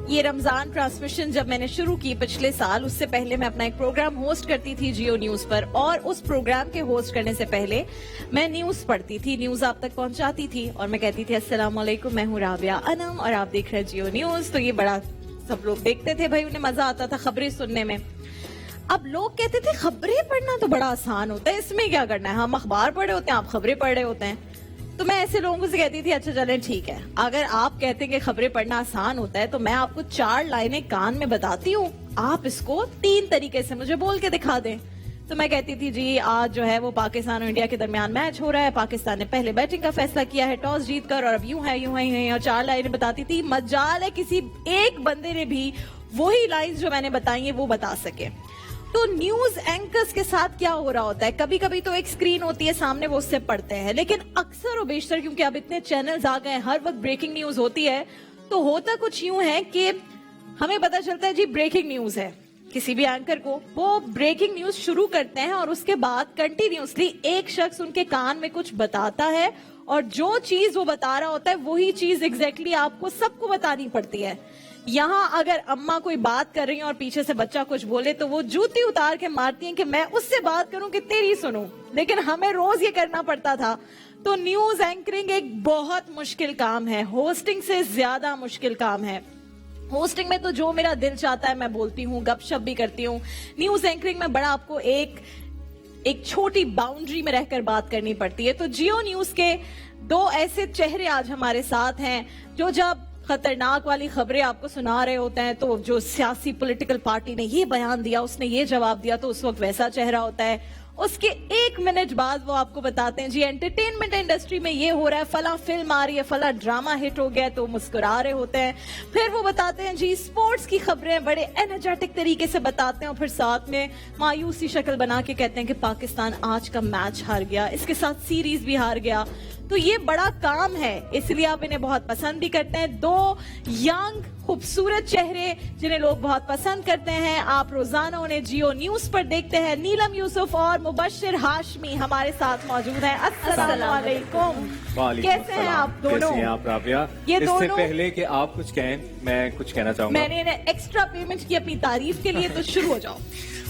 یہ رمضان ٹرانسمیشن جب میں نے شروع کی پچھلے سال، اس سے پہلے میں اپنا ایک پروگرام ہوسٹ کرتی تھی جیو نیوز پر، اور اس پروگرام کے ہوسٹ کرنے سے پہلے میں نیوز پڑھتی تھی، نیوز آپ تک پہنچاتی تھی، اور میں کہتی تھی السلام علیکم، میں ہوں رابعہ انم اور آپ دیکھ رہے ہیں جیو نیوز. تو یہ بڑا سب لوگ دیکھتے تھے بھائی، انہیں مزہ آتا تھا خبریں سننے میں. اب لوگ کہتے تھے خبریں پڑھنا تو بڑا آسان ہوتا ہے، اس میں کیا کرنا ہے، ہم اخبار پڑھے ہوتے ہیں، آپ خبریں پڑھ رہے ہوتے ہیں. تو میں ایسے لوگوں سے کہتی تھی اچھا چلیں ٹھیک ہے، اگر آپ کہتے ہیں کہ خبریں پڑھنا آسان ہوتا ہے تو میں آپ کو 4 لائنیں کان میں بتاتی ہوں، آپ اس کو 3 طریقے سے مجھے بول کے دکھا دیں. تو میں کہتی تھی جی آج جو ہے وہ پاکستان اور انڈیا کے درمیان میچ ہو رہا ہے، پاکستان نے پہلے بیٹنگ کا فیصلہ کیا ہے ٹاس جیت کر، اور اب یوں ہے، اور 4 لائنیں بتاتی تھی. مجال ہے کسی ایک بندے نے بھی وہی لائنز جو میں نے بتائی ہیں وہ بتا سکے. تو نیوز اینکرز کے ساتھ کیا ہو رہا ہوتا ہے، کبھی کبھی تو ایک سکرین ہوتی ہے سامنے، وہ اس سے پڑھتے ہیں، لیکن اکثر و بیشتر کیونکہ اب اتنے چینلز آ گئے ہیں، ہر وقت بریکنگ نیوز ہوتی ہے، تو ہوتا کچھ یوں ہے کہ ہمیں پتا چلتا ہے جی بریکنگ نیوز ہے. کسی بھی اینکر کو وہ بریکنگ نیوز شروع کرتے ہیں اور اس کے بعد کنٹینیوسلی ایک شخص ان کے کان میں کچھ بتاتا ہے، اور جو چیز وہ بتا رہا ہوتا ہے وہی چیز ایگزیکٹلی آپ کو سب کو بتانی پڑتی ہے. یہاں اگر اماں کوئی بات کر رہی ہیں اور پیچھے سے بچہ کچھ بولے تو وہ جوتی اتار کے مارتی ہیں کہ میں اس سے بات کروں کہ تیری سنوں، لیکن ہمیں روز یہ کرنا پڑتا تھا. تو نیوز اینکرنگ ایک بہت مشکل کام ہے، ہوسٹنگ سے زیادہ مشکل کام ہے. ہوسٹنگ میں تو جو میرا دل چاہتا ہے میں بولتی ہوں، گپ شپ بھی کرتی ہوں. نیوز اینکرنگ میں بڑا آپ کو ایک چھوٹی باؤنڈری میں رہ کر بات کرنی پڑتی ہے. تو جیو نیوز کے 2 ایسے چہرے آج ہمارے ساتھ ہیں جو جب خطرناک والی خبریں آپ کو سنا رہے ہوتے ہیں تو جو سیاسی پولیٹیکل پارٹی نے یہ بیان دیا، اس نے یہ جواب دیا، تو اس وقت ویسا چہرہ ہوتا ہے. اس کے 1 منٹ بعد وہ آپ کو بتاتے ہیں جی انٹرٹینمنٹ انڈسٹری میں یہ ہو رہا ہے، فلاں فلم آ رہی ہے، فلاں ڈرامہ ہٹ ہو گیا، تو مسکرا رہے ہوتے ہیں. پھر وہ بتاتے ہیں جی سپورٹس کی خبریں، بڑے انرجیٹک طریقے سے بتاتے ہیں، اور پھر ساتھ میں مایوسی شکل بنا کے کہتے ہیں کہ پاکستان آج کا میچ ہار گیا، اس کے ساتھ سیریز بھی ہار گیا. تو یہ بڑا کام ہے، اس لیے آپ انہیں بہت پسند بھی کرتے ہیں. 2 ینگ خوبصورت چہرے جنہیں لوگ بہت پسند کرتے ہیں، آپ روزانہ انہیں جیو نیوز پر دیکھتے ہیں. نیلم یوسف اور مبشر ہاشمی ہمارے ساتھ موجود ہیں. السلام علیکم. کیسے ہیں آپ دونوں؟ کیسے ہیں آپ رابعہ؟ اس سے پہلے کہ آپ کچھ کہیں میں کچھ کہنا چاہوں گا. میں نے انہیں ایکسٹرا پیمنٹ کی اپنی تعریف کے لیے، تو شروع ہو جاؤ.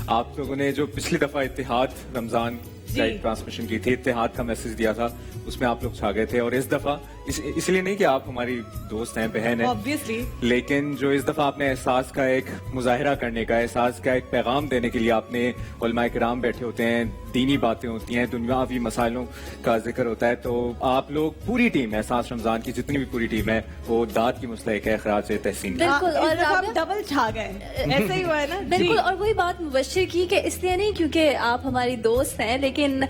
آپ لوگوں نے جو پچھلی دفعہ اتحاد رمضان ٹرانسمیشن کی تھی، اتحاد کا میسج دیا تھا، اس میں آپ لوگ چھا گئے تھے. اور اس دفعہ اس لیے نہیں کہ آپ ہماری دوست ہیں، بہن ہیں، لیکن جو اس دفعہ آپ نے احساس کا ایک مظاہرہ کرنے کا، احساس کا ایک پیغام دینے کے لیے آپ نے علماء کرام بیٹھے ہوتے ہیں، دینی باتیں ہوتی ہیں، دنیاوی مسائلوں کا ذکر ہوتا ہے، تو آپ لوگ پوری ٹیم احساس رمضان کی جتنی بھی پوری ٹیم ہے وہ داد کی مستحق ہے، اخراج تحسین. بالکل، اور آپ ڈبل چھا گئے، ایسے ہی ہوا ہے نا. بالکل، اور وہی بات مبشر کی کہ اس لیے نہیں کیونکہ آپ ہماری دوست ہیں، لیکن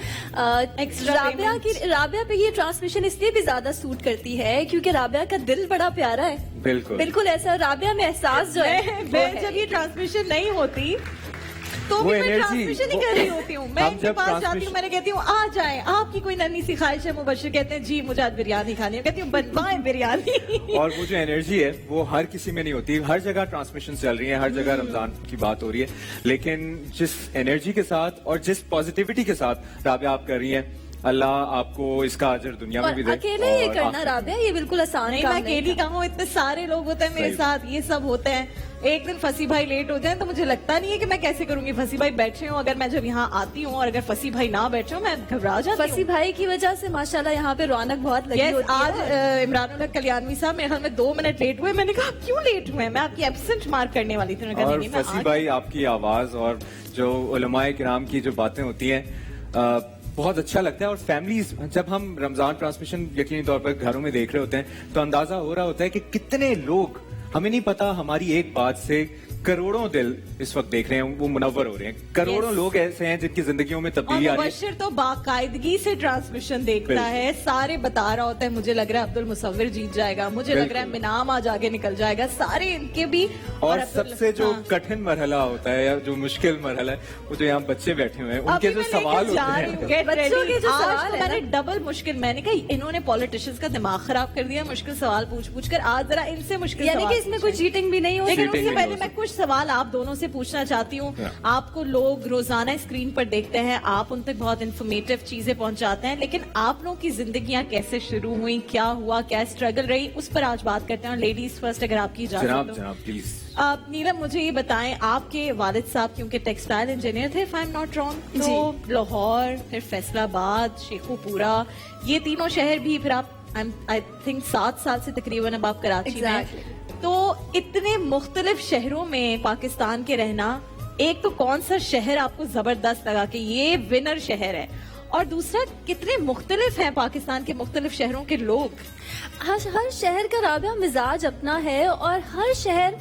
رابعہ پہ یہ ٹرانسمیشن اس لیے بھی زیادہ سوٹ کرتی ہے کیونکہ رابعہ کا دل بڑا پیارا ہے. بالکل ایسا رابعہ میں احساس جو ہے، جب یہ ٹرانسمیشن نہیں ہوتی تو بھی میں ٹرانسمیشن ہی کر رہی ہوتی ہوں. میں ان کے پاس جاتی ہوں، میں نے کہتی ہوں آ جائیں، آپ کی کوئی ننھی سی خواہش ہے؟ مبشر کہتے ہیں جی مجھے آج بریانی کھانی ہے، کہتی ہوں بنوائیں بریانی. اور وہ جو انرجی ہے وہ ہر کسی میں نہیں ہوتی. ہر جگہ ٹرانسمیشن چل رہی ہے، ہر جگہ رمضان کی بات ہو رہی ہے، لیکن جس انرجی کے ساتھ اور جس پازیٹیوٹی کے ساتھ رابعہ آپ کر رہی ہیں، اللہ آپ کو اس کا اجر دنیا میں بھی دے. اکیلے یہ کرنا رابعہ یہ بالکل آسان نہیں، میں اکیلی کہوں، اتنے سارے لوگ ہوتے ہیں میرے ساتھ، یہ سب ہوتے ہیں. ایک دن فصیح بھائی لیٹ ہو جائیں تو مجھے لگتا نہیں ہے کہ میں کیسے کروں گی. فصیح بھائی بیٹھے ہوں، اگر میں جب یہاں آتی ہوں اور اگر فصیح بھائی نہ بیٹھے ہوں میں گھبرا جاتی ہوں. فصیح بھائی کی وجہ سے ماشاءاللہ یہاں پہ رونق بہت لگی ہوتی ہے. آج عمران الحق کلیانوی صاحب میرے خیال میں 2 منٹ لیٹ ہوئے. میں نے کہا کیوں لیٹ ہوئے؟ میں آپ کی ایبسنٹ مارک کرنے والی تھی. اور فصیح بھائی آپ کی آواز اور جو علماء کرام کی جو باتیں ہوتی ہیں بہت اچھا لگتا ہے. اور فیملیز جب ہم رمضان ٹرانسمیشن یقینی طور پر گھروں میں دیکھ رہے ہوتے ہیں تو اندازہ ہو رہا ہوتا ہے کہ کتنے لوگ، ہمیں نہیں پتا، ہماری ایک بات سے کروڑوں دل اس وقت دیکھ رہے ہیں، وہ منور ہو رہے ہیں. کروڑوں لوگ ایسے ہیں جن کی زندگیوں میں تبدیلی آ رہی ہے. مبشر تو باقاعدگی سے ٹرانسمیشن دیکھتا ہے، سارے بتا رہا ہوتا ہے مجھے لگ رہا ہے عبد المصور جیت جائے گا، مجھے لگ رہا ہے منام آج آگے نکل جائے گا، سارے ان کے بھی. اور سب سے جو کٹھن مرحلہ ہوتا ہے یا جو مشکل مرحلہ ہے وہ جو یہاں بچے بیٹھے ہوئے ہیں، ان کے جو سوال ہوتے ہیں، بچوں کے جو سوال میں نے ڈبل مشکل، میں نے کہا انہوں نے پولیٹیشنز کا دماغ خراب کر دیا مشکل سوال پوچھ کر. آج ذرا ان سے مشکل، یعنی کہ اس میں کوئی چیٹنگ بھی نہیں ہوتی. لیکن اس سے پہلے میں کچھ کچھ سوال آپ دونوں سے پوچھنا چاہتی ہوں. آپ کو لوگ روزانہ اسکرین پر دیکھتے ہیں, آپ ان تک بہت انفارمیٹیو چیزیں پہنچاتے ہیں, لیکن آپ لوگوں کی زندگیاں کیسے شروع ہوئی, کیا ہوا, کیا اسٹرگل رہی, اس پر آج بات کرتے ہیں. اور لیڈیز فرسٹ اگر آپ کی اجازت ہو. جناب پلیز. نیلم مجھے یہ بتائیں, آپ کے والد صاحب کیونکہ ٹیکسٹائل انجینئر تھے, if I'm not wrong, تو لاہور, پھر فیصل آباد, شیخو پورہ, یہ تینوں شہر بھی, پھر آپ I think 7 سال سے تقریباً اب آپ کراچی میں. تو اتنے مختلف شہروں میں پاکستان کے رہنا, ایک تو کون سا شہر آپ کو زبردست لگا کہ یہ ونر شہر ہے, اور دوسرا کتنے مختلف ہیں پاکستان کے مختلف شہروں کے لوگ. ہر شہر کا رابعہ مزاج اپنا ہے, اور ہر شہر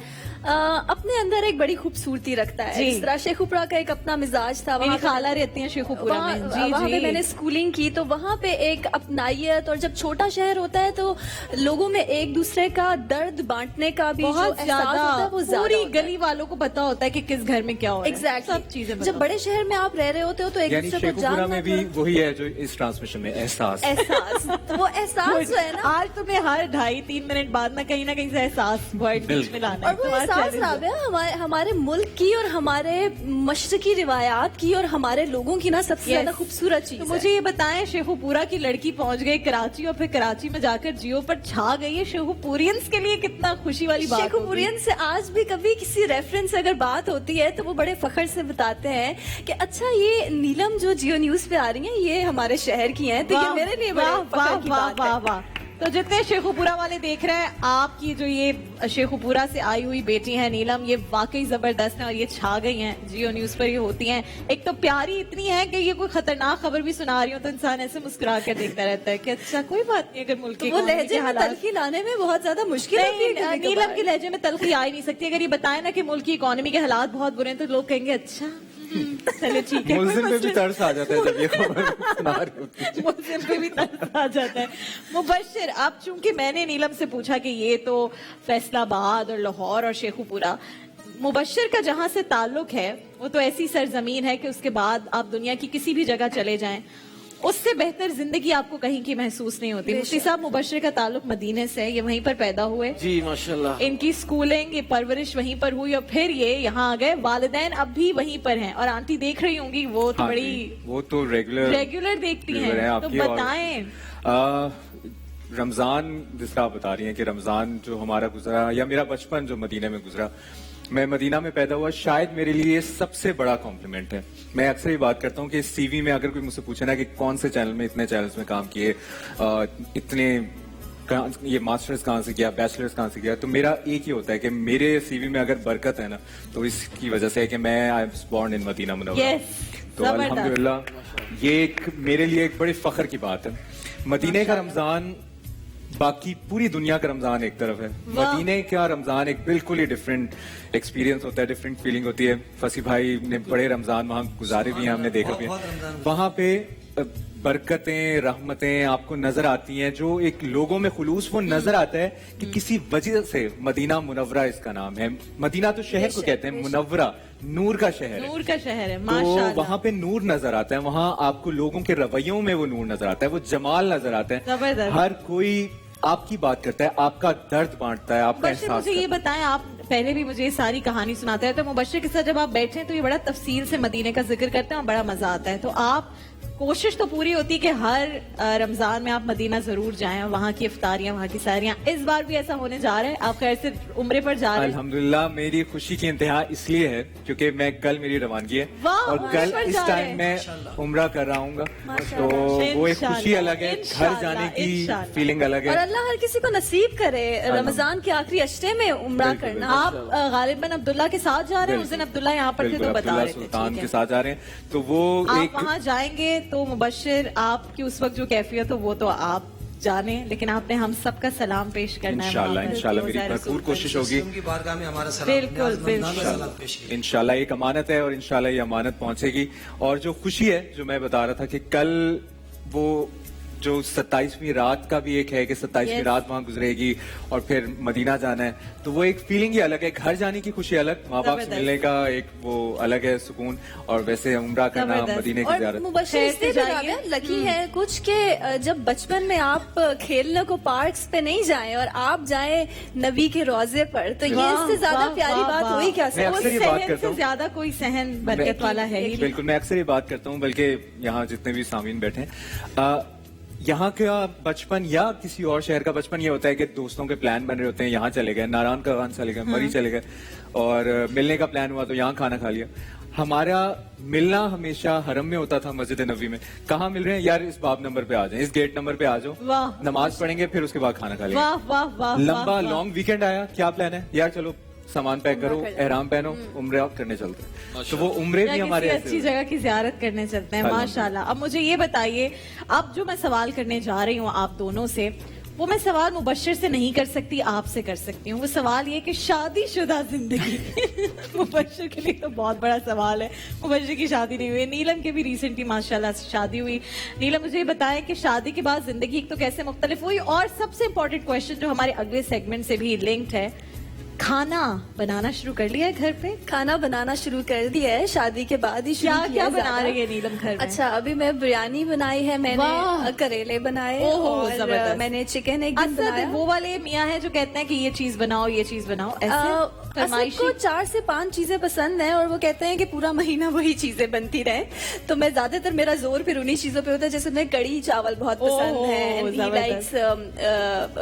اپنے اندر ایک بڑی خوبصورتی رکھتا ہے. جس طرح شیخوپورہ کا ایک اپنا مزاج تھا, میری خالہ رہتی ہیں شیخوپورہ میں, وہاں پہ میں نے اسکولنگ کی, تو وہاں پہ ایک اپنائیت, اور جب چھوٹا شہر ہوتا ہے تو لوگوں میں ایک دوسرے کا درد بانٹنے کا بھی بہت زیادہ, پوری گلی والوں کو پتا ہوتا ہے کہ کس گھر میں کیا ہو رہا ہے. ایگزیکٹلی, سب چیزیں جب بڑے شہر میں آپ رہ رہے ہوتے ہو تو ایک دوسرے کو جاننا میں بھی وہی ہے جو اس ٹرانسمیشن میں احساس, وہ احساس جو ہے نا, آج تمہیں ہر 2.5-3 منٹ بعد میں کہیں نہ کہیں سے احساس ورڈ بیچ میں لانا ہے. اور وہ احساس رابعہ ہمارے ملک کی اور ہمارے مشرقی روایات کی اور ہمارے لوگوں کی نا سب سے زیادہ خوبصورت چیز. تو مجھے یہ بتائیں, شیخوپورہ کی لڑکی پہنچ گئی کراچی, اور پھر کراچی میں جا کر جیو پر چھا گئی ہے, شیخوپورینس کے لیے کتنا خوشی والی بات. شیخوپورین سے آج بھی کبھی کسی ریفرنس اگر بات ہوتی ہے تو وہ بڑے فخر سے بتاتے ہیں کہ اچھا یہ نیلم جو جیو نیوز پہ آ رہی ہیں یہ ہمارے شہر کی ہیں, تو یہ میرے لیے بڑے فخر کی بات ہے. تو جتنے شیخوپورہ والے دیکھ رہے ہیں, آپ کی جو یہ شیخوپورہ سے آئی ہوئی بیٹی ہیں نیلم, یہ واقعی زبردست ہیں, اور یہ چھا گئی ہیں جیو نیوز پر. یہ ہوتی ہیں ایک تو پیاری اتنی ہے کہ یہ کوئی خطرناک خبر بھی سنا رہی ہو تو انسان ایسے مسکرا کر دیکھتا رہتا ہے کہ اچھا کوئی بات نہیں. اگر ملک وہ لہجے میں تلخی لانے میں بہت زیادہ مشکل ہے, نیلم کے لہجے میں تلخی آ ہی نہیں سکتی. اگر یہ بتائیں نا کہ ملک کی اکانومی کے حالات بہت برے ہیں تو لوگ کہیں گے اچھا چلے ٹھیک ہے. ملزم پہ بھی ترس آ جاتا ہے جب یہ خبر سنا رہی ہوتی ہے. ملزم پہ بھی ترس آ جاتا ہے. مبشر, اب چونکہ میں نے نیلم سے پوچھا کہ یہ تو فیصل آباد اور لاہور اور شیخوپورہ, مبشر کا جہاں سے تعلق ہے وہ تو ایسی سرزمین ہے کہ اس کے بعد آپ دنیا کی کسی بھی جگہ چلے جائیں, اس سے بہتر زندگی آپ کو کہیں کی محسوس نہیں ہوتی. مفتی صاحب, مبشر کا تعلق مدینے سے ہے, یہ وہیں پر پیدا ہوئے. جی ماشاءاللہ, ان کی اسکولنگ, یہ پرورش وہیں پر ہوئی, اور پھر یہ یہاں آ گئے. والدین اب بھی وہیں پر ہیں, اور آنٹی دیکھ رہی ہوں گی, وہ تو بڑی وہ تو ریگولر دیکھتی ہیں. تو بتائیں, رمضان جس کا آپ بتا رہی ہیں کہ رمضان جو ہمارا گزرا, یا میرا بچپن جو مدینہ میں گزرا, میں مدینہ میں پیدا ہوا, شاید میرے لیے سب سے بڑا کمپلیمنٹ ہے. میں اکثر یہ بات کرتا ہوں کہ سی وی میں اگر کوئی مجھ سے پوچھے نا کہ کون سے چینل میں, اتنے چینلز میں کام کیے, اتنے یہ ماسٹرز کہاں سے کیا, بیچلرز کہاں سے کیا, تو میرا ایک ہی ہوتا ہے کہ میرے سی وی میں اگر برکت ہے نا تو اس کی وجہ سے ہے کہ میں آئی واز بورن ان مدینہ منورہ. تو الحمدللہ یہ ایک میرے لیے ایک بڑے فخر کی بات ہے. مدینہ کا رمضان باقی پوری دنیا کا رمضان ایک طرف ہے, مدینہ کا رمضان ایک بالکل ہی ڈفرینٹ ایکسپیرینس ہوتا ہے, ڈفرینٹ فیلنگ ہوتی ہے. فصیح بھائی نے بڑے رمضان وہاں گزارے بھی ہیں, ہم نے دیکھا بھی ہے. وہاں پہ برکتیں, رحمتیں آپ کو نظر آتی ہیں, جو ایک لوگوں میں خلوص وہ نظر آتا ہے کہ کسی وجہ سے مدینہ منورہ اس کا نام ہے. مدینہ تو شہر کو کہتے ہیں, منورہ نور کا شہر ہے, نور کا شہر ہے. تو وہاں پہ نور نظر آتا ہے, وہاں آپ کو لوگوں کے رویوں میں وہ نور نظر آتا ہے, وہ جمال نظر آتا ہے. ہر کوئی آپ کی بات کرتا ہے, آپ کا درد بانٹتا ہے, آپ کا احساس. مجھے یہ بتائیں, آپ پہلے بھی مجھے یہ ساری کہانی سناتے ہیں, تو مبشر کے ساتھ جب آپ بیٹھے تو یہ بڑا تفصیل سے مدینے کا ذکر کرتے ہیں اور بڑا مزہ آتا ہے. تو آپ کوشش تو پوری ہوتی ہے کہ ہر رمضان میں آپ مدینہ ضرور جائیں, وہاں کی افطاریاں, وہاں کی سحریاں. اس بار بھی ایسا ہونے جا رہا ہے, آپ خیر سے عمرے پر جا رہے ہیں. الحمدللہ, میری خوشی کی انتہا اس لیے ہے کیونکہ میں کل میری روانگی ہے, اور کل اس ٹائم میں عمرہ کر رہا ہوں گا, تو وہ ایک خوشی الگ ہے, گھر جانے کی فیلنگ الگ ہے. اور اللہ ہر کسی کو نصیب کرے رمضان کے آخری اشرے میں عمرہ کرنا. آپ غالباً عبداللہ کے ساتھ جا رہے ہیں, اس دن عبداللہ یہاں پر تھے تو بتا رہے تھے سلطان کے ساتھ جا رہے ہیں, تو وہ آپ وہاں جائیں گے تو مبشر آپ کی اس وقت جو کیفیت ہو وہ تو آپ جانے, لیکن آپ نے ہم سب کا سلام پیش کرنا ہے. انشاءاللہ میری بھرپور کوشش ہوگی. بالکل انشاءاللہ ایک امانت ہے, اور انشاءاللہ یہ امانت پہنچے گی. اور جو خوشی ہے جو میں بتا رہا تھا کہ کل وہ जो 27वीं रात का भी एक है कि 27वीं रात वहाँ गुजरेगी और फिर मदीना जाना है, तो वो एक फीलिंग ही अलग है. घर जाने की खुशी अलग, माँ बाप से मिलने का एक वो अलग है सुकून, और वैसे उम्रा करना, मदीने की ज़ियारत. मुबश्शिर इससे भी लकी है कुछ के जब बचपन में आप खेलने को पार्क्स पे नहीं जाएं और आप जाएं नबी के रोजे पर, तो ये इससे ज्यादा प्यारी बात हुई क्या? मैं अक्सर ये बात करता हूँ, ज्यादा कोई सहन बरकत वाला है ही. बिल्कुल, मैं अक्सर ये बात करता हूँ, बल्कि यहाँ जितने भी सामीन बैठे हैं, यहाँ का बचपन या किसी और शहर का बचपन ये होता है कि दोस्तों के प्लान बन रहे होते हैं, यहाँ चले गए, नारायण का चले गए, मरी चले गए, और मिलने का प्लान हुआ तो यहाँ खाना खा लिया. हमारा मिलना हमेशा हरम में होता था, मस्जिद नबी में. कहाँ मिल रहे हैं यार? इस बाब नंबर पे आ जाए, इस गेट नंबर पे आ जाओ, नमाज पढ़ेंगे, फिर उसके बाद खाना खा लेंगे. लंबा लॉन्ग वीकेंड आया, क्या प्लान है यार? चलो सामान पैक करो, एहराम पहनो, उम्रे करने चलते हैं. तो वो उम्रे भी हमारे अच्छी जगह की ज़ियारत करने चलते हैं. माशाल्लाह. अब मुझे ये बताइए, अब जो मैं सवाल करने जा रही हूँ आप दोनों से, वो मैं सवाल मुबश्शिर से नहीं कर सकती, आपसे कर सकती हूँ. वो सवाल ये कि शादीशुदा जिंदगी मुबश्शिर के लिए तो बहुत बड़ा सवाल है. मुबश्शिर की शादी नहीं हुई, नीलम के भी रिसेंटली माशाल्लाह शादी हुई. नीलम, मुझे ये बताएं कि शादी के बाद जिंदगी एक तो कैसे मुख्तलिफ हुई, और सबसे इम्पोर्टेंट क्वेश्चन जो हमारे अगले सेगमेंट से भी लिंक्ड है, खाना बनाना शुरू कर लिया है घर पे? खाना बनाना शुरू कर दिया है, शादी के बाद ही शुरू किया. क्या बना रही है नीलम घर में? अच्छा, अभी मैं बिरयानी बनाई है, मैंने करेले बनाए, और मैंने चिकन एक दिन बनाया. वो वाले मियाँ हैं जो कहते हैं कि ये चीज बनाओ, ये चीज बनाओ, ऐसे को 4 से 5 चीजें पसंद हैं, और वो कहते हैं कि पूरा महीना वही चीजें बनती रहे. तो मैं ज्यादातर मेरा जोर फिर उन्हीं चीजों पे होता है. जैसे उन्हें कड़ी चावल बहुत पसंद है,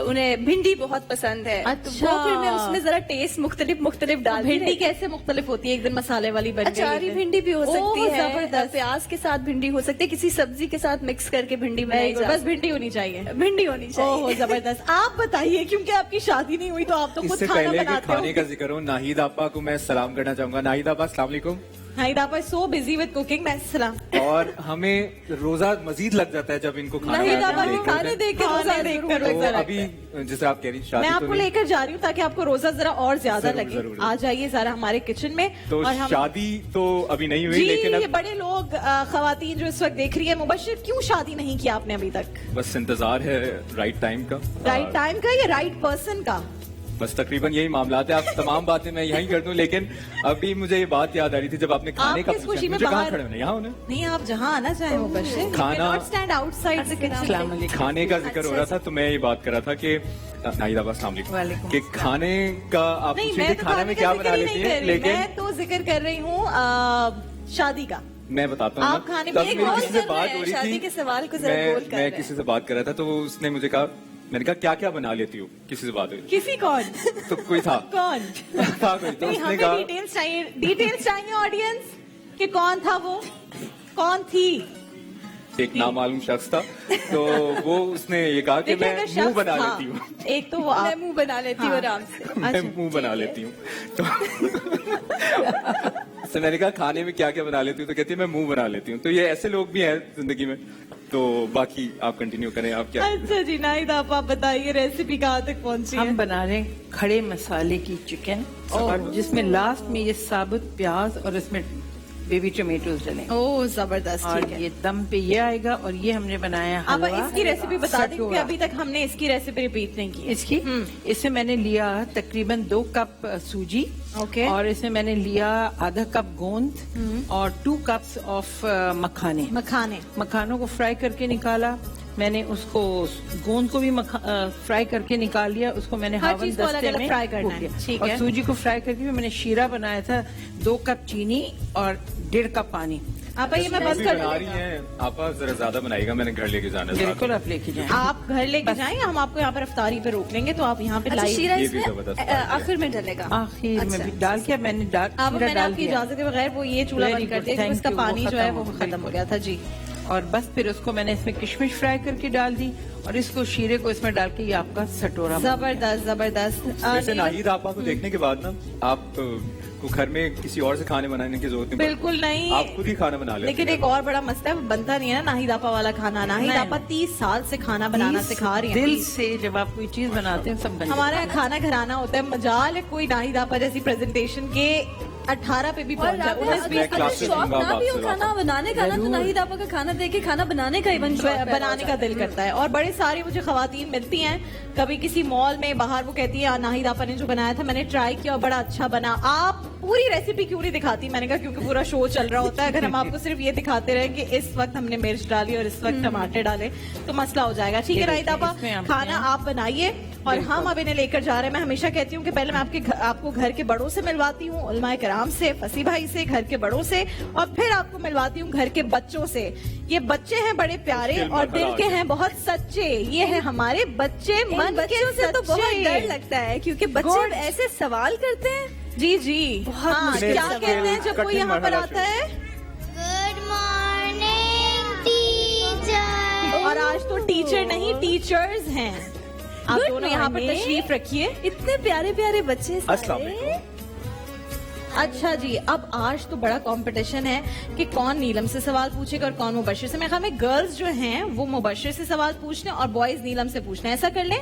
उन्हें भिंडी बहुत पसंद है. अच्छा. तो फिर मैं उसमें जरा टेस्ट मुख्तलिफ डाल. भिंडी कैसे मुख्तलिफ होती है? एक दिन मसाले वाली बन गई, अचारी भिंडी भी हो सकती है, प्याज के साथ भिंडी हो सकती है, किसी सब्जी के साथ मिक्स करके भिंडी बनाई. बस भिंडी होनी चाहिए, भिंडी होनी चाहिए. जबरदस्त. आप बताइए, क्योंकि आपकी शादी नहीं हुई तो आप तो खुद खाना बनाते हो. खाने का जिक्र हो, नाहिद आपा को मैं सलाम करना चाहूंगा. नाहिद आपा, अस्सलाम वालेकुम. नाहिद आपा सो बिजी विद कुकिंग. मैं सलाम. और हमें रोजा मजीद लग जाता है जब इनको खाना खाने देखकर. अभी जैसे आप कह रही शादी, मैं आपको लेकर जा रही हूँ ताकि आपको रोजा जरा और ज्यादा लगे. आ जाइए जरा हमारे किचन में. तो शादी तो अभी नहीं हुई, लेकिन ये बड़े लोग, खवातीन जो इस वक्त देख रही है, मुबश्शिर क्यों शादी नहीं की आपने अभी तक? बस इंतजार है राइट टाइम का. राइट टाइम का या राइट पर्सन का? बस तकरीबन यही मामला है. आप तमाम बातें मैं यहीं कर दूं, लेकिन अभी मुझे ये बात याद आ रही थी जब आपने खाने का पूछा. मुझे कहाँ खड़े होना? यहाँ होना नहीं, आप जहाँ आना चाहे मुबश्शिर. खाना स्टैंड आउटसाइड द किचन. खाने का जिक्र हो रहा था, तो मैं ये बात कर रहा था कि नाहिद आपा, अस्सलाम वालेकुम, कि खाने का आप पूछे खाने में क्या बना लेती है, लेकिन मैं तो जिक्र कर रही हूँ शादी का. मैं बताता हूँ. आप खाने में किसी से बात हो रही शादी के सवाल को मैं किसी से बात कर रहा था, तो उसने मुझे कहा, मैंने कहा क्या क्या बना लेती हूँ? किसी से बात हुई. किसी कौन? तो कोई था. कौन था कोई. तो उसने कहा डिटेल्स चाहिए ऑडियंस कि कौन था वो, कौन थी. एक नामालूम शख्स था. तो वो उसने ये कहा कि मैं मुंह बना लेती हूँ. एक तो वो मैं मुंह बना लेती हूँ आराम से. मैं मुंह बना लेती हूँ. तो मैंने कहा खाने में क्या क्या बना लेती हूँ? तो कहती है मैं मुंह बना लेती हूँ. तो ये ऐसे लोग भी हैं जिंदगी में. तो बाकी आप कंटिन्यू करें. आप क्या? अच्छा जी, नाहिद आप बताइए, रेसिपी कहाँ तक पहुँची है? हम बना रहे खड़े मसाले की चिकन, और जिसमें लास्ट में ये साबुत प्याज और इसमें बेबी टोमेटोज डले. ओह जबरदस्त. और ये दम पे ये आएगा. और ये हमने बनाया अब हलवा. इसकी रेसिपी बता दें क्योंकि अभी तक हमने इसकी रेसिपी रिपीट नहीं की. इसकी इससे मैंने लिया तकरीबन 2 कप सूजी. ओके. और इसमें मैंने लिया आधा कप गोंद और 2 कप्स ऑफ मखानों को फ्राई करके निकाला. मैंने उसको गोंद को भी फ्राई करके निकाल लिया. उसको मैंने हावन दस्ते में फ्राई करना है. ठीक है. और सूजी को फ्राई करके मैंने शीरा बनाया था. 2 कप चीनी और 1.5 कप पानी. आप ये मैं बंद कर रही हैं. आप जरा ज्यादा बनाइएगा, मैंने घर लेके जाना है. बिल्कुल आप लेके जाएं. आप घर लेके जाएं, हम आपको यहाँ पर अफ्तारी पे रोक लेंगे, तो आप यहाँ पे आखिर में डलेगा. आखिर में भी डाल के मैंने मैंने आपकी इजाजत के बगैर वो ये चूल्हा बंद कर दिया, इसका पानी जो है वो खत्म हो गया था जी. और बस फिर उसको मैंने इसमें किशमिश फ्राई करके डाल दी, और इसको शीरे को इसमें डाल के ये आपका सटोरा. जबरदस्त. वैसे नाहिद आपा को देखने के बाद ना आप को घर में किसी और से खाने बनाने की जरूरत नहीं. बिल्कुल नहीं, आप खुद ही खाना बना लेते. लेकिन एक और बड़ा मसला है, बनता नहीं है ना नाहिद आपा वाला खाना. नाहिद आपा 30 साल से खाना बनाना सिखा रही है. दिल से जब आप कोई चीज बनाते हैं सब हमारे यहाँ खाना घराना होता है. मजाल है कोई नाहिद आपा जैसी प्रेजेंटेशन के 18 पे भी पहुंच जाए, अगर 19-20 अगर शौक ना भी हो खाना बनाने का ना, तो नाहिद आपा का खाना देख के खाना बनाने का इवन बनाने का दिल करता है। और बड़े सारी मुझे खवातीन मिलती हैं, कभी किसी मॉल में बाहर, वो कहती है नाहिद आपा ने जो बनाया था मैंने ट्राई किया और बड़ा अच्छा बना, आप पूरी रेसिपी क्यों नहीं दिखाती? मैंने कहा क्योंकि पूरा शो चल रहा होता है, अगर हम आपको सिर्फ ये दिखाते रहे कि इस वक्त हमने मिर्च डाली और इस वक्त टमाटर डाले तो मसला हो जाएगा। ठीक है नाहिद आपा, खाना आप बनाइए और हम अब इन्हें लेकर जा रहे हैं। मैं हमेशा कहती हूँ कि पहले मैं आपको घर के बड़ों से मिलवाती हूँ, उलमाए कराम से, फसी भाई से, घर के बड़ों से, और फिर आपको मिलवाती हूँ घर के बच्चों से। ये बच्चे हैं बड़े प्यारे और दिल के हैं बहुत सच्चे, ये है हमारे बच्चे, मन के बच्चों से तो बहुत डर लगता है क्योंकि बच्चे ऐसे सवाल करते हैं। जी जी, हाँ, क्या कहते हैं जब कोई यहाँ पर आता है? Good morning teacher. और आज तो टीचर नहीं टीचर्स हैं। आप Good दोनों यहाँ पर morning. तशरीफ रखिए। इतने प्यारे प्यारे बच्चे अस्सलाम सारे। वालेकुम। अच्छा जी, अब आज तो बड़ा कंपटीशन है कि कौन नीलम से सवाल पूछेगा और कौन मुबशिर से। मेरे ख्याल में गर्ल्स जो हैं वो मुबशिर से सवाल पूछने और बॉयज नीलम से पूछने, ऐसा कर लें?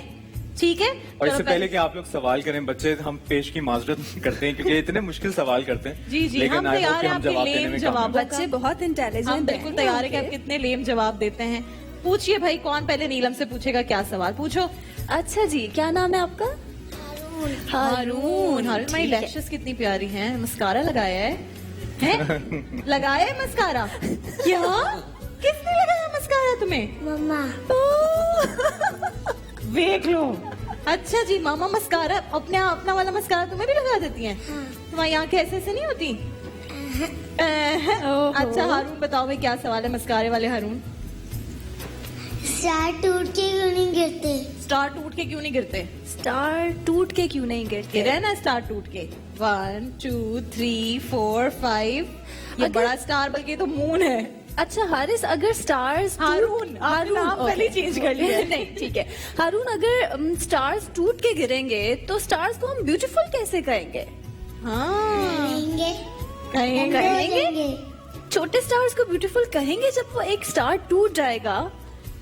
ठीक है। और इससे पहले कि आप लोग सवाल करें बच्चे, हम पेश की माजरत करते हैं क्योंकि इतने मुश्किल सवाल करते हैं। जी जी, लेकिन हम आई होप तैयार कि हैं हम आपके जवाब देने लेम में जवाब। कामयाब बच्चे बहुत इंटेलिजेंट हम बिल्कुल तैयार है कि आप कितने लेम जवाब देते हैं। पूछिए भाई, कौन पहले नीलम से पूछेगा? क्या सवाल पूछो। अच्छा जी, क्या नाम है आपका? हारून। हारून, हमारी लैशेस कितनी प्यारी हैं। मस्कारा लगाया है, हैं? लगाया है मस्कारा? क्या? किसने लगाया मस्कारा तुम्हें? मम्मा। देख लो। अच्छा जी, मामा मस्कारा अपना वाला मस्कारा तुम्हें भी लगा देती हैं? तुम्हारी आंखें ऐसे ऐसे नहीं होती? अच्छा हारून, बताओ भाई क्या सवाल है मस्कारे वाले हारून? स्टार टूट के क्यों नहीं गिरते? स्टार टूट के क्यों नहीं गिरते? स्टार टूट के क्यों नहीं गिरते? गिरे ना स्टार टूट के। 1 2 3 4 5। ये बड़ा स्टार बल्कि तो मून है। अच्छा हारिस, अगर स्टार्स हारून, नाम पहले चेंज कर लिया। नहीं ठीक है हारून, अगर स्टार्स टूट के गिरेंगे तो स्टार्स को हम ब्यूटीफुल कैसे कहेंगे? हाँ, कहेंगे। कहेंगे। छोटे स्टार्स को ब्यूटीफुल कहेंगे जब वो एक स्टार टूट जाएगा।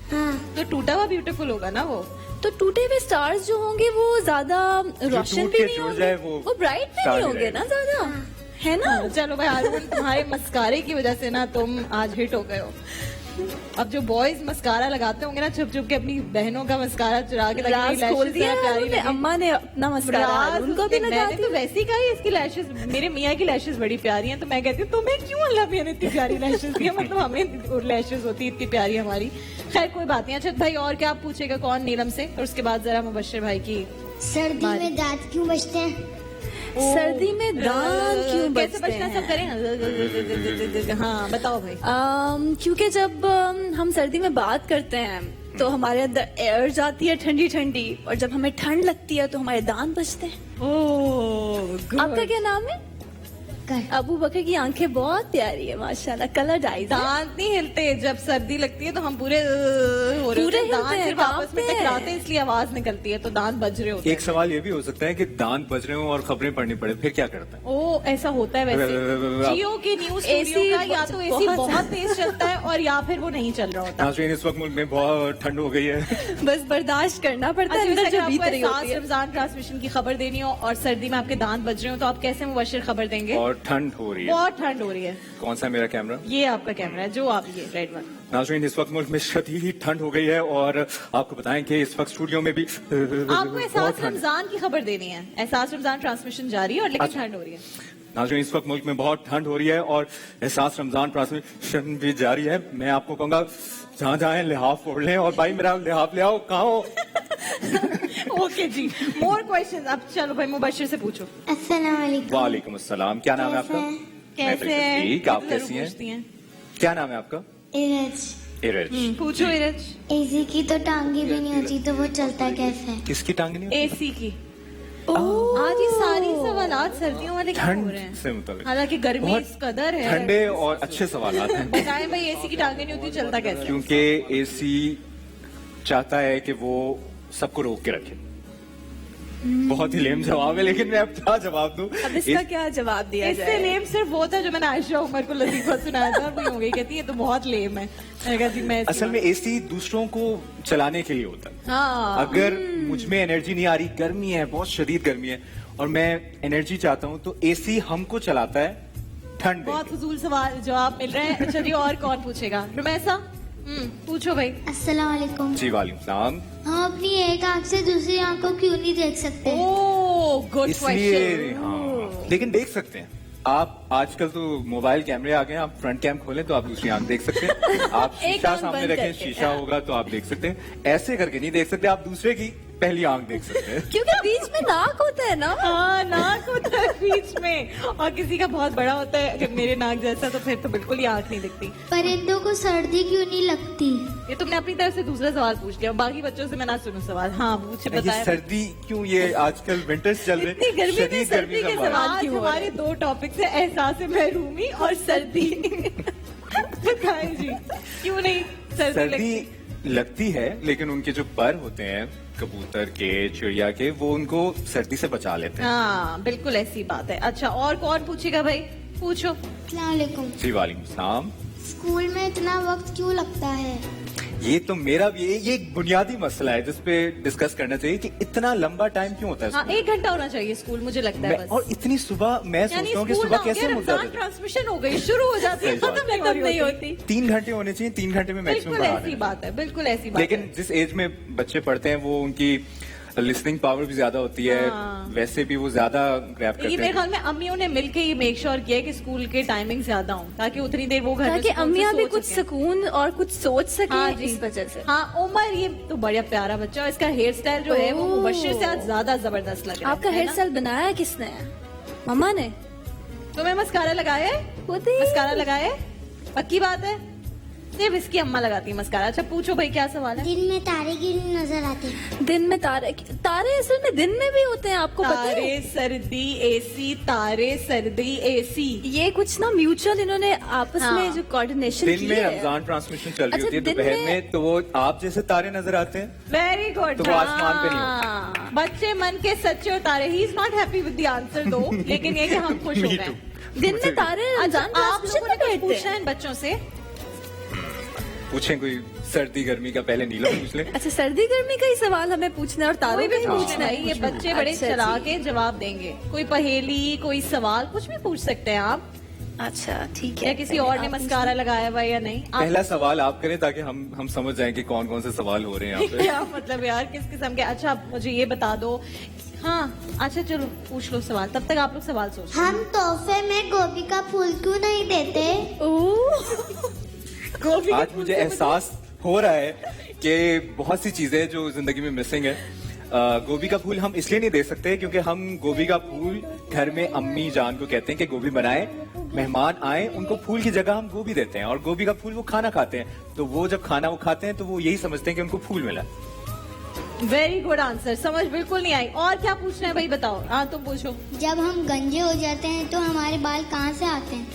हाँ। तो टूटा हुआ ब्यूटीफुल होगा ना वो। तो टूटे हुए स्टार्स जो होंगे वो ज्यादा रोशन टूट भी के नहीं जुड़ होंगे, जाए वो ब्राइट भी स्टार नहीं ही होंगे रहेगा। ना ज्यादा, है ना? चलो भाई हारून, तुम्हारे मस्कारे की वजह से ना तुम आज हिट हो गए हो। अब जो बॉयज मस्कारा लगाते होंगे ना छुप छुप के अपनी बहनों का मस्कारा चुरा के, ताकि राज lashes खोल दिया जरा प्यारी उन्होंने, लगे। अम्मा ने अपना मस्कारा राज उनको उसके, भी लगा मैंने तो वैसे ही कहा है, इसकी लैशेस, मेरे मियाँ की लैशेस बड़ी प्यारी हैं, तो मैं कहती हूँ तुम्हें क्यों अल्लाह मियाँ ने इतनी प्यारी लैशेस दी है, मतलब हमें लैशेस होती इतनी प्यारी हमारी। खैर कोई बात नहीं। अच्छा भाई, और क्या आप पूछेगा कौन नीलम से? और उसके बाद जरा मुबशिर भाई की। सर्दी में दांत क्यों बचते हैं? सर्दी में दांत क्यों कैसे बचते बचना सब करें? हाँ बताओ भाई। क्योंकि जब हम सर्दी में बात करते हैं तो हमारे अंदर एयर जाती है ठंडी ठंडी, और जब हमें ठंड लगती है तो हमारे दांत बचते हैं। ओह, आपका क्या नाम है? अबू बकर की आंखें बहुत प्यारी है माशाल्लाह, कलर्ड आईज। दांत नहीं हिलते जब सर्दी लगती है, तो हम पूरे हो रहे होते हैं, दांत सिर्फ आपस में टकराते हैं इसलिए आवाज निकलती है, तो दांत बज रहे होते हैं। एक सवाल ये भी हो सकता है कि दांत बज रहे हो और खबरें पढ़नी पड़े, फिर क्या करते हैं? ओ ऐसा होता है वैसे। जियो के न्यूज स्टूडियो का या तो एसी बहुत तेज चलता है और या फिर वो नहीं चल रहा होता। नाज़रीन, इस वक्त मुल्क में बहुत ठंड हो गई है। बस बर्दाश्त करना पड़ता है, अच्छा, अंदर अगर जो बीत आपको रही होती है। रमजान ट्रांसमिशन की खबर देनी हो और सर्दी में आपके दांत बज रहे हो, तो आप कैसे मुबशिर खबर देंगे? और ठंड हो रही है। बहुत ठंड हो रही है। कौन सा मेरा कैमरा? ये आपका कैमरा है, जो आप ये रेड वन। नाज़रीन, इस वक्त मुल्क में शदीद ठंड हो गई है और आपको बताएं कि इस वक्त स्टूडियो में भी आपको एहसास बहुत ठंड है। रमजान की खबर देनी है। एहसास रमजान ट्रांसमिशन जारी है और लेकिन अच्छा। ठंड हो रही है। नाज़रीन, इस वक्त मुल्क में बहुत ठंड हो रही है और एहसास रमजान ट्रांसमिशन भी जारी है। मैं आपको कहूंगा जहाँ जाए लिहाफ ओढ़ लें, और भाई मेरा लिहाफ ले आओ। कहाँ हो? ओके जी, मोर क्वेश्चंस। अब चलो भाई मुबशिर से पूछो। अस्सलाम वालेकुम। वालेकुम अस्सलाम। क्या नाम है आपका? कैसे मैं हैं? ठीक, आप जरूर कैसी पूछती हैं? हैं। क्या नाम है आपका? इरज। इरज। पूछो इरज। एसी की तो टांगी भी नहीं होती, तो वो चलता कैसे? किसकी टांग नहीं होती? एसी की। आज ये सारी सवालात सर्दियों वाले क्यों हो रहे ठंड हैं? से मुताबिक हालांकि गर्मी बहुत इस कदर है। ठंडे और अच्छे सवालात हैं। बताएं भाई, एसी की टांगें नहीं होती, चलता कैसे? क्योंकि एसी चाहता है कि वो सबको रोक के रखे। बहुत ही लेम जवाब है, लेकिन मैं अब क्या जवाब दूं? अब इसका क्या जवाब दिया इससे जाए? लेम सिर्फ वो था जो मैंने आयशा उमर को लतीफा सुनाया था, और वो हो गई कहती है तो बहुत लेम है। मैंने कहा जी मैं असल में एसी दूसरों को चलाने के लिए होता है। हाँ अगर मुझ में एनर्जी नहीं आ रही, गर्मी है, बहुत शदीद गर्मी है, اور میں انرجی چاہتا ہوں تو AC हमको चलाता है ठंड. बहुत फजूल सवाल जवाब मिल रहे हैं. चलिए और कौन पूछेगा? रुमैसा पूछो भाई. अस्सलाम वालेकुम. जी वालेकुम सलाम. हम अपनी एक आंख से दूसरी आंख को क्यों नहीं देख सकते? ओह गुड इसलिए क्वेश्चन. हाँ, लेकिन देख सकते हैं आप. आजकल तो मोबाइल कैमरे आ गए हैं, आप फ्रंट कैम खोलें तो आप दूसरी आंख देख सकते हैं. आप शीशा सामने रखें, शीशा होगा तो आप देख सकते हैं. ऐसे करके नहीं देख सकते, आप दूसरे की पहली आंख देख सकते हैं. क्योंकि बीच में नाक होता है ना. हाँ नाक होता है बीच में, और किसी का बहुत बड़ा होता है. अगर मेरे नाक जैसा तो फिर तो बिल्कुल ही आंख नहीं दिखती. परिंदों को सर्दी क्यों नहीं लगती? ये तुमने अपनी तरफ से दूसरा सवाल पूछ लिया, बाकी बच्चों से मैं ना सुनूं सवाल. हाँ पूछे ये बताया. सर्दी क्यों, ये आजकल विंटर्स चल रहे, इतनी गर्मी में शदीद सर्दी के का सवाल क्यों? हमारे दो टॉपिक है, एहसास महरूमी और सर्दी. बताएं जी क्यों नहीं सर्दी लगती है, लेकिन उनके जो पर होते हैं कबूतर के, चिड़िया के, वो उनको सर्दी से बचा लेते हैं. हाँ बिल्कुल ऐसी बात है. अच्छा और कौन पूछेगा भाई? पूछो. अस्सलाम वालेकुम. जी वालेकुम सलाम. स्कूल में इतना वक्त क्यों लगता है? ये तो मेरा भी ये एक बुनियादी मसला है जिसपे डिस्कस करना चाहिए कि इतना लंबा टाइम क्यों होता है. हाँ 1 घंटा होना चाहिए स्कूल, मुझे लगता है बस. और इतनी सुबह मैं सोचता हूँ कि सुबह कैसे हम रमजान जाते. ट्रांसमिशन हो गई, शुरू हो जाती है, खत्म नहीं होती. 3 घंटे होने चाहिए, 3 घंटे में मैक्सिमम बिल्कुल पढ़ा ऐसी दें. बात है, बिल्कुल ऐसी बात. लेकिन जिस एज में बच्चे पढ़ते हैं वो उनकी लिसनिंग पावर भी ज्यादा होती है. हाँ. वैसे भी वो ज्यादा ग्रैब ये करते मेरे हैं. ख्याल में अम्मियों ने मिलके ये मेक श्योर किया है कि स्कूल के टाइमिंग ज्यादा हो, ताकि उतनी देर वो घर में ताकि सुकून से अम्मियाँ भी सोच कुछ सकें. सुकून और कुछ सोच सके. हाँ जी. इस वजह से. हाँ उमर ये तो बड़ा प्यारा बच्चा, और इसका हेयर स्टाइल जो है वो ओह. मुबश्शिर से आज ज्यादा जबरदस्त लग रहा है. आपका है हेयर ना? स्टाइल बनाया किसने? मम्मा ने. तुम्हें मस्कारा लगाया है? मस्कारा लगाया है? पक्की बात है? सिर्फ इसकी अम्मा लगाती है मस्कारा. अच्छा पूछो भाई क्या सवाल है? दिन में तारे क्यों नजर आते हैं? दिन में तारे असल में दिन में भी होते हैं, आपको पता है? तारे सर्दी AC, तारे सर्दी AC. ये कुछ ना म्यूचुअल इन्होंने आपस हाँ. में जो कोऑर्डिनेशन दिन की में है. रमजान ट्रांसमिशन चल रही अच्छा, होती है दिन दोपहर में- में, तो वो आप जैसे तारे नजर आते हैं. Very good. तो वो आसमान पे नहीं होते. बच्चे मन के सच्चे और तारे. He is not happy with the answer दो, लेकिन ये कि हम खुश हो Me गए. too. दिन में तारे अच्छा रमजान आप ट्रांसमिशन लोगों ने में कुछ बैठते पूछा हैं. है इन बच्चों से? पूछें कोई सर्दी गर्मी का, पहले नीलम पूछ ले. अच्छा सर्दी गर्मी का ही सवाल हमें पूछना है और तारों कोई का भी ही पूछना पूछना है. है. ये बच्चे बड़े अच्छा, चला जी. के जवाब देंगे. कोई पहेली, कोई सवाल, कुछ भी पूछ सकते हैं आप. अच्छा ठीक है. या किसी और ने मस्कारा लगाया हुआ या नहीं? आप पहला सवाल आप करें ताकि हम समझ जाएं कि कौन कौन से सवाल हो रहे हैं यहाँ पे. क्या मतलब यार किस किस्म के. अच्छा आप मुझे ये बता दो. हाँ अच्छा चलो पूछ लो सवाल, तब तक आप लोग सवाल सोचो. हम तोहफे में गोभी का फूल क्यों नहीं देते? गोभी के आज फूल मुझे से एहसास हो रहा है कि बहुत सी चीजें जो जिंदगी में मिसिंग है. गोभी का फूल हम इसलिए नहीं दे सकते क्योंकि हम गोभी का फूल घर में अम्मी जान को कहते हैं कि गोभी बनाए, मेहमान आए, उनको फूल की जगह हम गोभी देते हैं. और गोभी का फूल वो खाना खाते हैं, तो वो जब खाना वो खाते हैं तो वो यही समझते हैं कि उनको फूल मिला. Very good answer. समझ बिल्कुल नहीं आई. और क्या पूछना है भाई बताओ. हाँ तुम पूछो. जब हम गंजे हो जाते हैं तो हमारे बाल कहाँ से आते हैं?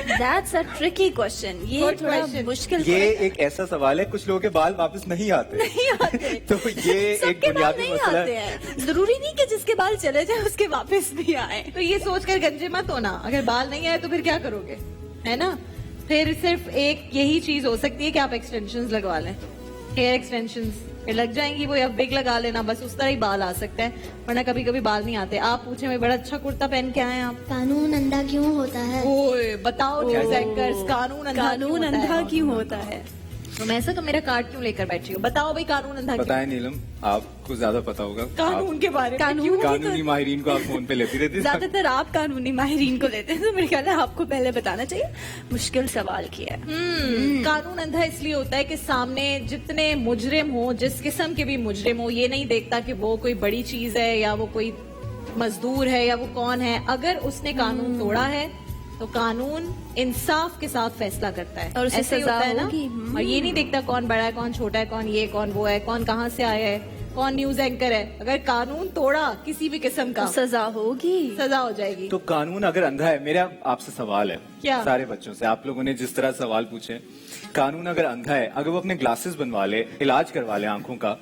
That's a tricky question. ये Good थोड़ा question. मुश्किल ये question है. एक ऐसा सवाल है, कुछ लोगों के बाल वापस नहीं आते. तो ये एक सबके बाल बुनियादी नहीं मसला आते है. हैं. जरूरी नहीं कि जिसके बाल चले जाए उसके वापस भी आए. तो ये सोचकर गंजे मत होना. अगर बाल नहीं आए तो फिर क्या करोगे, है ना? फिर सिर्फ एक यही चीज हो सकती है कि आप एक्सटेंशंस लगवा लें, हेयर एक्सटेंशंस. फिर लग जाएंगी वो, या विग लगा लेना, बस उस तरह ही बाल आ सकते हैं, वरना कभी कभी बाल नहीं आते. आप पूछे मैं बड़ा अच्छा कुर्ता पहन के आए आप. कानून अंधा क्यों होता है? ओए बताओ न्यूज एंकर्स, कानून अंधा क्यों होता है? तुम ऐसा तो मेरा कार्ड क्यों लेकर बैठी हो? बताओ भाई कानून अंधा क्यों? बताएं नीलम, आपको ज्यादा पता होगा. कानून के बारे में. कानून कानूनी माहिरीन को आप फोन पे लेती रहती. ज्यादातर आप कानूनी माहिरीन को लेते हैं, तो मेरे ख्याल है आपको पहले बताना चाहिए. मुश्किल सवाल किया है. कानून अंधा इसलिए होता है कि सामने जितने मुजरिम हो, जिस किस्म के भी मुजरिम हो, ये नहीं देखता कि वो कोई बड़ी चीज है या वो कोई मजदूर है या वो कौन है. अगर उसने कानून तोड़ा है तो कानून इंसाफ के साथ फैसला करता है, और उसे ऐसे ही सजा होता है ना. होगी. और ये नहीं देखता कौन बड़ा है, कौन छोटा है, कौन ये कौन वो है, कौन कहाँ से आया है, कौन न्यूज एंकर है. अगर कानून तोड़ा किसी भी किस्म का, तो सजा होगी. सजा हो जाएगी. तो कानून अगर अंधा है, मेरा आपसे सवाल है. क्या? सारे बच्चों से, आप लोगों ने जिस तरह सवाल पूछे, कानून अगर अंधा है, अगर वो अपने ग्लासेस बनवा ले, इलाज करवा ले आंखों का,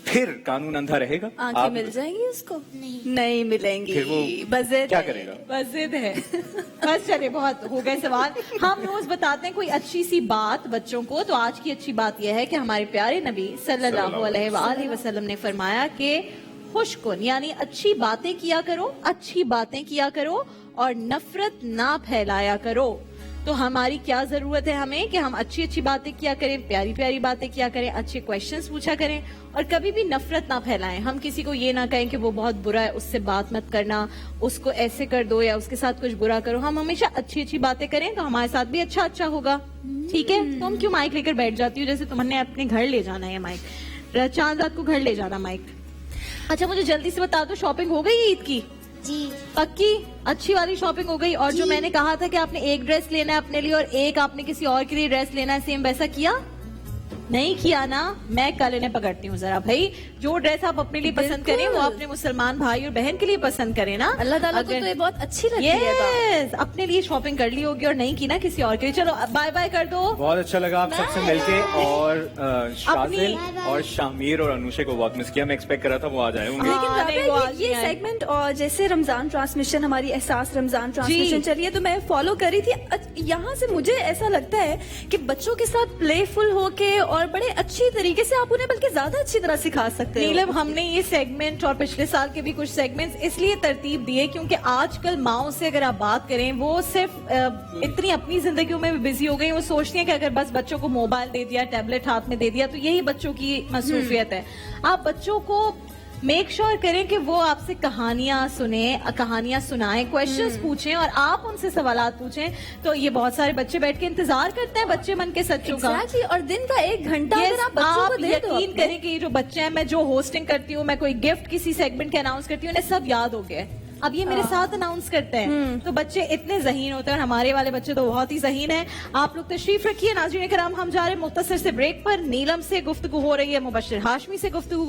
फिर कानून अंधा रहेगा? आंखें आप मिल जाएंगी उसको? नहीं. नहीं मिलेंगी. फिर वो बज़िद क्या है. करेगा? बस जिद है. बस चलिए बहुत हो गए सवाल. हम रोज बताते हैं कोई अच्छी सी बात बच्चों को. तो आज की अच्छी बात यह है कि हमारे प्यारे नबी सल्लल्लाहु अलैहि वसल्लम ने फरमाया कि खुशकुन यानी अच्छी बातें किया करो और नफरत ना फैलाया करो। तो हमारी क्या जरूरत है हमें कि हम अच्छी अच्छी बातें किया करें, प्यारी प्यारी बातें किया करें, अच्छे क्वेश्चंस पूछा करें और कभी भी नफरत ना फैलाएं। हम किसी को ये ना कहें कि वो बहुत बुरा है, उससे बात मत करना, उसको ऐसे कर दो या उसके साथ कुछ बुरा करो। हम हमेशा अच्छी अच्छी बातें करें तो हमारे साथ भी अच्छा होगा। ठीक है, तो हम क्यों माइक लेकर बैठ जाती हूँ, जैसे तुमने अपने घर ले जाना है माइक, चांद रात को घर ले जाना माइक। अच्छा मुझे जल्दी से बता दो, शॉपिंग हो गई ईद की? जी पक्की अच्छी वाली शॉपिंग हो गई? और जो मैंने कहा था कि आपने एक ड्रेस लेना है अपने लिए और एक आपने किसी और के लिए ड्रेस लेना है, सेम वैसा किया? नहीं किया ना? मैं कल इन्हें पकड़ती हूँ जरा। भाई जो ड्रेस आप अपने लिए पसंद करें वो अपने मुसलमान भाई और बहन के लिए पसंद करें ना। अल्लाह ताला को तो ये बहुत अच्छी लगती है। यस, अपने लिए शॉपिंग कर ली होगी और नहीं की ना किसी और के लिए। चलो बाय बाय कर दो। बहुत अच्छा लगा आप सबसे मिलके और शाजिल और शामिर और अनुषे को बहुत मिस किया। मैं एक्सपेक्ट कर रहा था वो आ जाए होंगे। लेकिन नहीं, वो राबिया, आज ये नहीं आए। सेगमेंट और जैसे रमजान ट्रांसमिशन, हमारी एहसास रमजान ट्रांसमिशन चल रही है तो मैं फॉलो कर रही थी। यहाँ से मुझे ऐसा लगता है कि बच्चों के साथ प्लेफुल होके और बड़े अच्छी तरीके से आप उन्हें बल्कि ज्यादा अच्छी तरह सिखा सकते हो। नीलम, हमने ये सेगमेंट और पिछले साल के भी कुछ सेगमेंट्स इसलिए तरतीब दिए क्योंकि आजकल माओ से अगर आप बात करें वो सिर्फ इतनी अपनी जिंदगियों में बिजी हो गई, वो सोचती हैं कि अगर बस बच्चों को मोबाइल दे दिया, टैबलेट हाथ में दे दिया तो यही बच्चों की मसरूफियत है। आप बच्चों को मेक श्योर करें कि वो आपसे कहानियां सुनाएं, क्वेश्चंस पूछें और आप उनसे सवालात पूछें। तो ये बहुत सारे बच्चे बैठ के इंतजार करते हैं बच्चे मन के सच्चों का। Exactly, और दिन का 1 घंटा Yes, अगर आप बच्चों को दे दो यकीन अपने। करें कि ये जो बच्चे हैं, मैं जो होस्टिंग करती हूँ, मैं कोई गिफ्ट किसी सेगमेंट के अनाउंस करती हूँ, उन्हें सब याद हो गया। अब ये मेरे साथ अनाउंस करते हैं। तो बच्चे इतने जहीन होते हैं और हमारे वाले बच्चे तो बहुत ही जहीन हैं। आप लोग तशरीफ रखिए। नाज़रीन कराम, हम जा रहे हैं मुख्तसर से ब्रेक पर। नीलम से गुफ्तगू हो रही है, मुबश्शिर हाशमी से गुफ्तगू